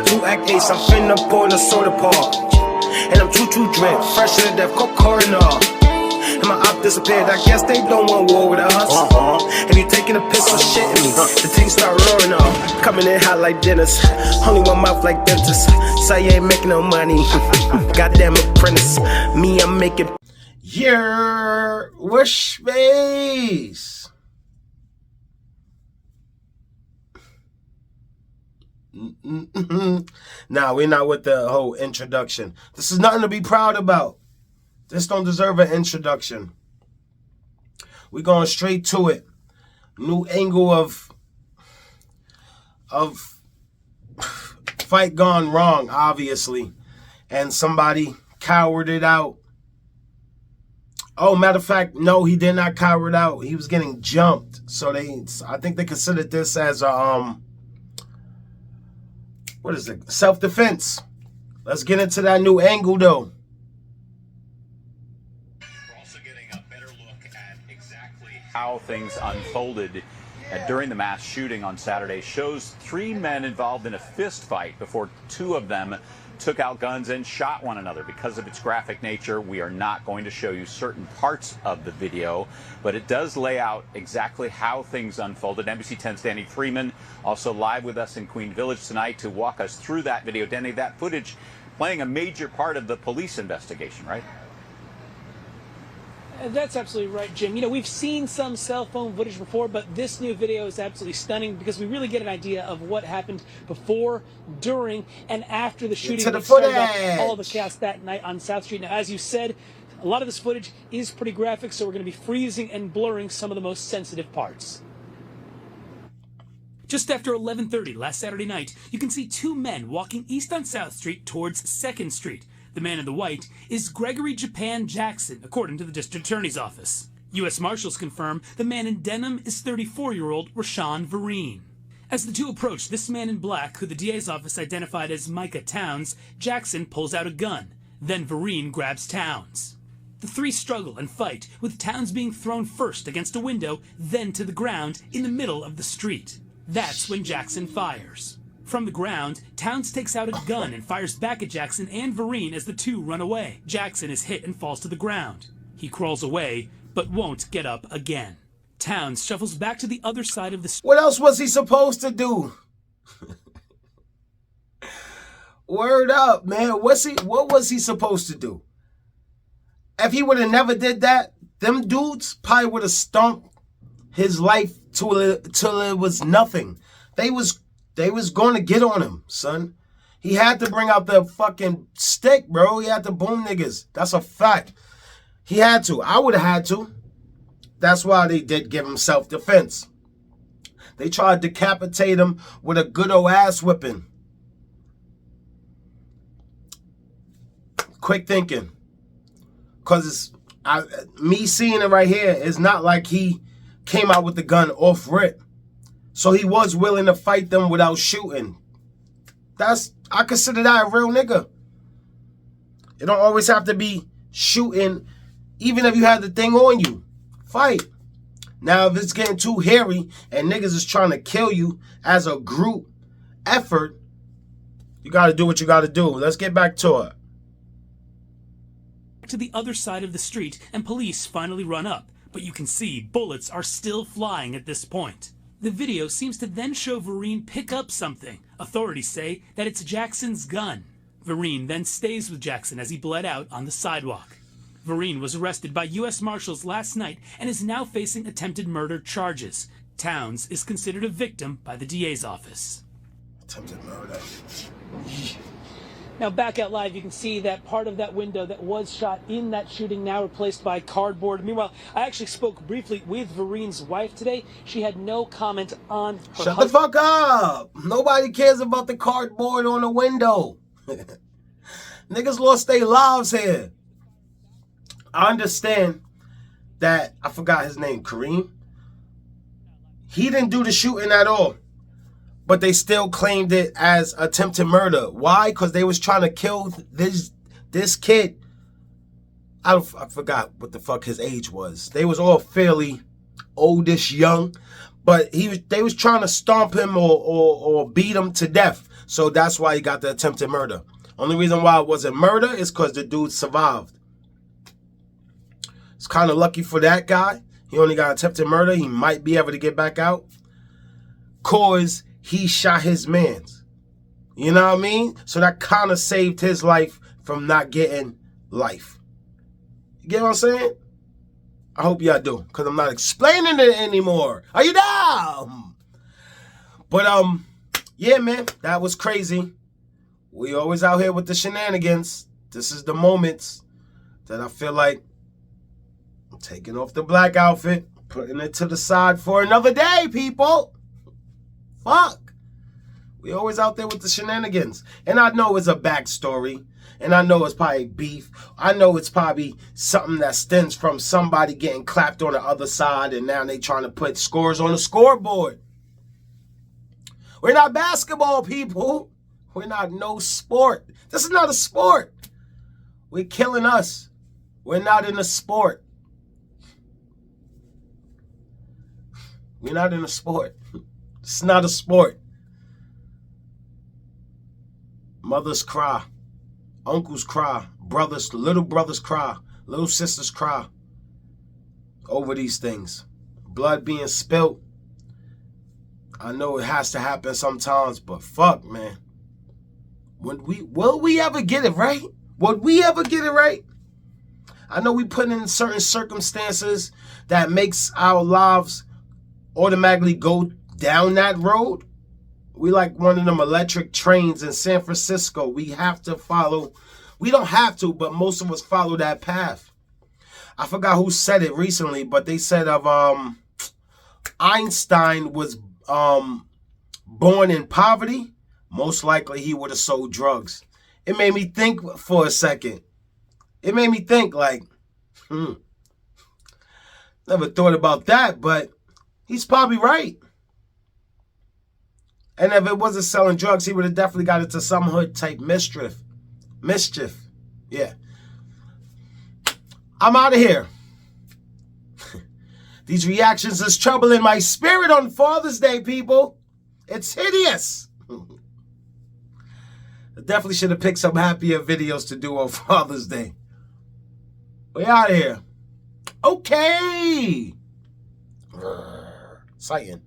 2-act ace, I'm finna pour in a soda park. And I'm choo-choo drink, fresh to death, Coke coroner. And my op disappeared, I guess they don't want war with us. And you taking a piss or shitting me, the things start roaring up. Coming in hot like dinners, only one mouth like dentist. Say you ain't making no money, goddamn apprentice. Me, I'm making. Yeah, wish space. Nah, we're not with the whole introduction. This is nothing to be proud about. This don't deserve an introduction. We're going straight to it. New angle of fight gone wrong, obviously. And somebody cowered it out. Oh, matter of fact, no, he did not cower it out. He was getting jumped. So I think they considered this as a what is it? Self-defense. Let's get into that new angle, though. We're also getting a better look at exactly how things unfolded during the mass shooting on Saturday. Shows 3 men involved in a fist fight before 2 of them took out guns and shot one another. Because of its graphic nature, we are not going to show you certain parts of the video, but it does lay out exactly how things unfolded. NBC 10's Danny Freeman also live with us in Queen Village tonight to walk us through that video. Danny, that footage playing a major part of the police investigation, right? That's absolutely right, Jim. You know, we've seen some cell phone footage before, but this new video is absolutely stunning because we really get an idea of what happened before, during, and after the shooting that started off all the chaos that night on South Street. Now, as you said, a lot of this footage is pretty graphic, so we're going to be freezing and blurring some of the most sensitive parts. Just after 11:30 last Saturday night, you can see 2 men walking east on South Street towards 2nd Street. The man in the white is Gregory Japan Jackson, according to the district attorney's office. U.S. Marshals confirm the man in denim is 34-year-old Rashawn Vereen. As the 2 approach this man in black, who the DA's office identified as Micah Towns, Jackson pulls out a gun. Then Vereen grabs Towns. The 3 struggle and fight, with Towns being thrown first against a window, then to the ground in the middle of the street. That's when Jackson fires. From the ground, Towns takes out a gun and fires back at Jackson and Vereen as the 2 run away. Jackson is hit and falls to the ground. He crawls away, but won't get up again. Towns shuffles back to the other side of the street. What else was he supposed to do? Word up, man. What was he supposed to do? If he would have never did that, them dudes probably would have stomped his life till it was nothing. They was going to get on him, son. He had to bring out the fucking stick, bro. He had to boom niggas. That's a fact. He had to. I would have had to. That's why they did give him self-defense. They tried to decapitate him with a good old ass whipping. Quick thinking. Because me seeing it right here is not like he came out with the gun off rip. So he was willing to fight them without shooting. I consider that a real nigga. It don't always have to be shooting, even if you had the thing on you. Fight. Now, if it's getting too hairy and niggas is trying to kill you as a group effort, you got to do what you got to do. Let's get back to it. To the other side of the street, and police finally run up. But you can see bullets are still flying at this point. The video seems to then show Vereen pick up something. Authorities say that it's Jackson's gun. Vereen then stays with Jackson as he bled out on the sidewalk. Vereen was arrested by U.S. Marshals last night and is now facing attempted murder charges. Towns is considered a victim by the DA's office. Attempted murder. Now, back out live, you can see that part of that window that was shot in that shooting now replaced by cardboard. Meanwhile, I actually spoke briefly with Vereen's wife today. She had no comment on her Shut the fuck up. Nobody cares about the cardboard on the window. Niggas lost their lives here. I understand that, I forgot his name, Kareem. He didn't do the shooting at all. But they still claimed it as attempted murder. Why? Because they was trying to kill this kid. I forgot what the fuck his age was. They was all fairly oldish young. But they was trying to stomp him or beat him to death. So that's why he got the attempted murder. Only reason why it wasn't murder is because the dude survived. It's kind of lucky for that guy. He only got attempted murder. He might be able to get back out. Cause he shot his mans. You know what I mean? So that kind of saved his life from not getting life. You get what I'm saying? I hope y'all do. Because I'm not explaining it anymore. Are you down? But, yeah, man. That was crazy. We always out here with the shenanigans. This is the moments that I feel like I'm taking off the black outfit, putting it to the side for another day, people. Fuck. We always out there with the shenanigans. And I know it's a backstory. And I know it's probably beef. I know it's probably something that stems from somebody getting clapped on the other side and now they trying to put scores on the scoreboard. We're not basketball, people. We're not no sport. This is not a sport. We're killing us. We're not in a sport. We're not in a sport. It's not a sport. Mothers cry. Uncles cry. Brothers, little brothers cry. Little sisters cry. Over these things. Blood being spilt. I know it has to happen sometimes, but fuck, man. Will we ever get it right? Would we ever get it right? I know we put in certain circumstances that makes our lives automatically go down that road. We like one of them electric trains in San Francisco. We have to follow. We don't have to, but most of us follow that path. I forgot who said it recently, but they said of Einstein was born in poverty. Most likely he would have sold drugs. It made me think for a second. It made me think like, never thought about that, but he's probably right. And if it wasn't selling drugs, he would have definitely got into some hood type mischief. Yeah. I'm out of here. These reactions is troubling my spirit on Father's Day, people. It's hideous. I definitely should have picked some happier videos to do on Father's Day. We out of here. Okay. Sighting.